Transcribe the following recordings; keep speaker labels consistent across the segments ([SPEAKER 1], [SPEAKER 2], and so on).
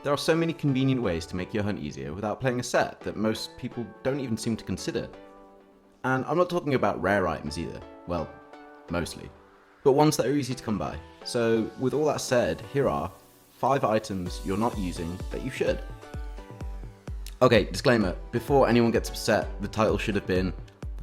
[SPEAKER 1] There are so many convenient ways to make your hunt easier without playing a set that most people don't even seem to consider. And I'm not talking about rare items either, well, mostly, but ones that are easy to come by. So with all that said, here are 5 items you're not using that you should. Okay, disclaimer, before anyone gets upset, the title should have been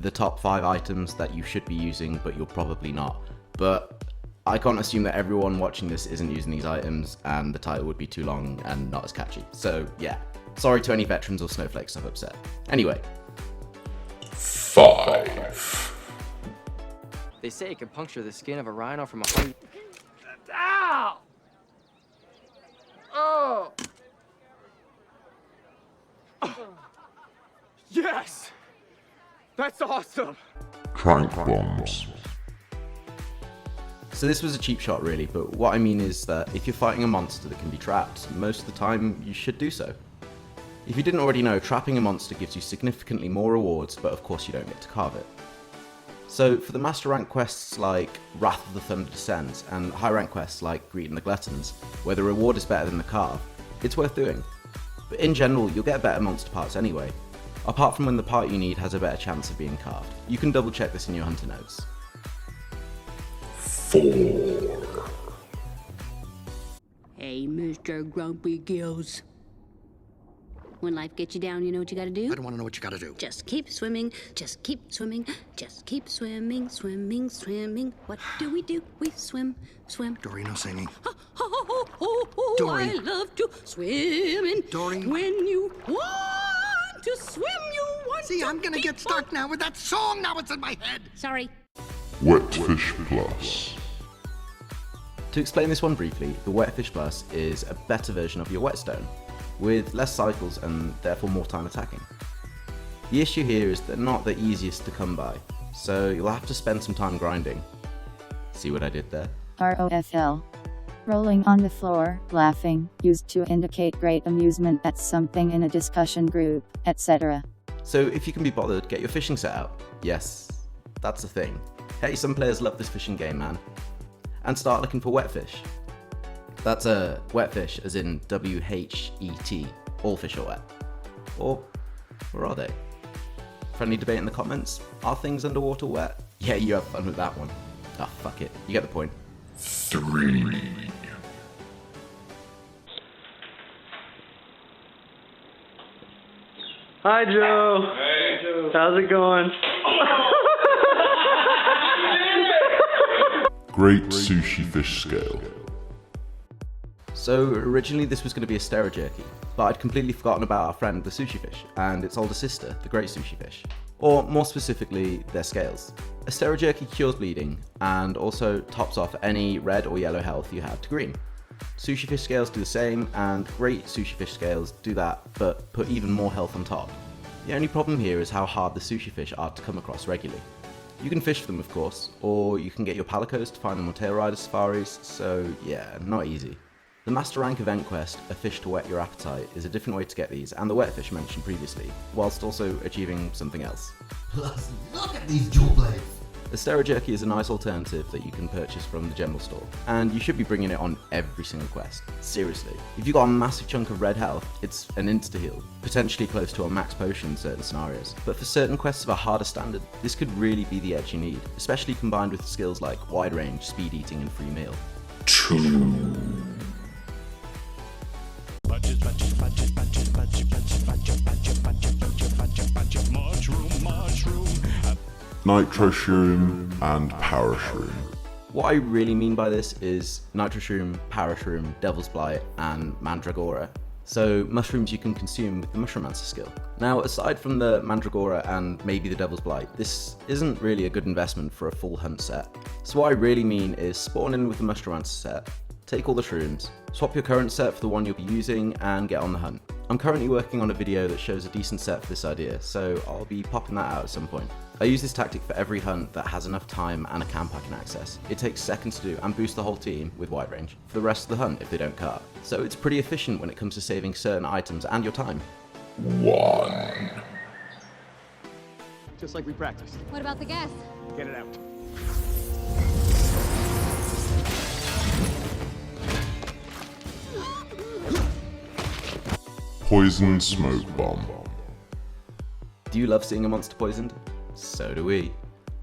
[SPEAKER 1] the top 5 items that you should be using but you're probably not. But I can't assume that everyone watching this isn't using these items and the title would be too long and not as catchy. So yeah, sorry to any veterans or snowflakes I've upset. Anyway.
[SPEAKER 2] 5.
[SPEAKER 3] They say it can puncture the skin of a rhino from 100.
[SPEAKER 4] Ow! Oh! Yes! That's awesome!
[SPEAKER 2] Crank bombs.
[SPEAKER 1] So this was a cheap shot really, but what I mean is that if you're fighting a monster that can be trapped, most of the time you should do so. If you didn't already know, trapping a monster gives you significantly more rewards, but of course you don't get to carve it. So for the master rank quests like Wrath of the Thunder Descends and high rank quests like Greeting the Gluttons, where the reward is better than the carve, it's worth doing. But in general, you'll get better monster parts anyway, apart from when the part you need has a better chance of being carved. You can double check this in your hunter notes.
[SPEAKER 2] 4.
[SPEAKER 5] Hey, Mr. Grumpy Gills. When life gets you down, you know what you gotta do?
[SPEAKER 6] I don't want to know what you gotta do.
[SPEAKER 5] Just keep swimming, just keep swimming, just keep swimming, swimming, swimming. What do? We swim, swim.
[SPEAKER 6] Dory, no singing.
[SPEAKER 5] Oh,
[SPEAKER 6] Dory.
[SPEAKER 5] I love to swim in.
[SPEAKER 6] Dory.
[SPEAKER 5] When you want to swim, you want
[SPEAKER 6] See,
[SPEAKER 5] to
[SPEAKER 6] I'm gonna
[SPEAKER 5] keep
[SPEAKER 6] get stuck now with that song. Now it's in my head.
[SPEAKER 5] Sorry.
[SPEAKER 2] Wetfish Plus.
[SPEAKER 1] To explain this one briefly, the Wetfish Plus is a better version of your Whetstone, with less cycles and therefore more time attacking. The issue here is they're not the easiest to come by, so you'll have to spend some time grinding. See what I did there?
[SPEAKER 7] ROFL. Rolling on the floor, laughing, used to indicate great amusement at something in a discussion group, etc.
[SPEAKER 1] So if you can be bothered, get your fishing set out. Yes, that's a thing. Hey, some players love this fishing game, man. And start looking for wetfish. That's a wetfish as in W-H-E-T. All fish are wet. Or are they? Friendly debate in the comments. Are things underwater wet? Yeah, you have fun with that one. Ah, fuck it. You get the point.
[SPEAKER 2] 3.
[SPEAKER 8] Hi, Joe.
[SPEAKER 4] Hey, Joe.
[SPEAKER 8] How's it going?
[SPEAKER 2] Great Sushi Fish Scale.
[SPEAKER 1] So originally this was going to be a stera jerky, but I'd completely forgotten about our friend the sushi fish and its older sister, the great sushi fish. Or more specifically, their scales. A stera jerky cures bleeding and also tops off any red or yellow health you have to green. Sushi fish scales do the same, and great sushi fish scales do that, but put even more health on top. The only problem here is how hard the sushi fish are to come across regularly. You can fish for them, of course, or you can get your palicos to find them on tail rider safaris, so yeah, not easy. The Master Rank event quest, A Fish to Whet Your Appetite, is a different way to get these, and the wetfish mentioned previously, whilst also achieving something else.
[SPEAKER 6] Plus, look at these jewel blades.
[SPEAKER 1] The stera jerky is a nice alternative that you can purchase from the general store, and you should be bringing it on every single quest. Seriously. If you've got a massive chunk of red health, it's an insta-heal, potentially close to a max potion in certain scenarios. But for certain quests of a harder standard, this could really be the edge you need, especially combined with skills like wide range, speed eating, and free meal.
[SPEAKER 2] 2. Nitro Shroom and Power Shroom.
[SPEAKER 1] What I really mean by this is Nitro Shroom, Power Shroom, Devil's Blight, and Mandragora. So mushrooms you can consume with the Mushromancer skill. Now, aside from the Mandragora and maybe the Devil's Blight, this isn't really a good investment for a full hunt set. So what I really mean is spawn in with the Mushromancer set, take all the shrooms, swap your current set for the one you'll be using, and get on the hunt. I'm currently working on a video that shows a decent set for this idea, so I'll be popping that out at some point. I use this tactic for every hunt that has enough time and a camp I can access. It takes seconds to do and boosts the whole team with wide range for the rest of the hunt if they don't cart. So it's pretty efficient when it comes to saving certain items and your time.
[SPEAKER 2] 1.
[SPEAKER 4] Just like we practiced.
[SPEAKER 9] What about the gas?
[SPEAKER 4] Get it out.
[SPEAKER 2] Poison Smoke Bomb.
[SPEAKER 1] Do you love seeing a monster poisoned? So do we.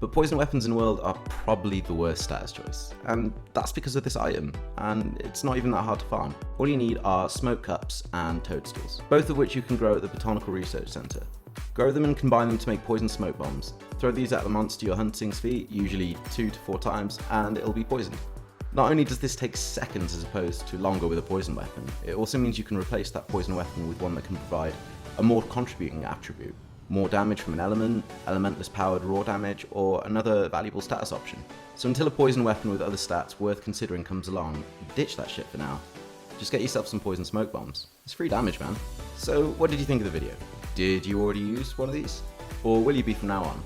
[SPEAKER 1] But poison weapons in the world are probably the worst status choice, and that's because of this item, and it's not even that hard to farm. All you need are smoke cups and toadstools, both of which you can grow at the Botanical Research Centre. Grow them and combine them to make poison smoke bombs. Throw these at the monster you're hunting's feet, usually 2 to 4 times, and it'll be poisoned. Not only does this take seconds as opposed to longer with a poison weapon, it also means you can replace that poison weapon with one that can provide a more contributing attribute. More damage from an element, elementless powered raw damage, or another valuable status option. So until a poison weapon with other stats worth considering comes along, ditch that shit for now. Just get yourself some poison smoke bombs. It's free damage, man. So what did you think of the video? Did you already use one of these? Or will you be from now on?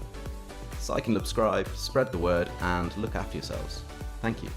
[SPEAKER 1] Sike and lubscribe, spread the word, and look after yourselves. Thank you.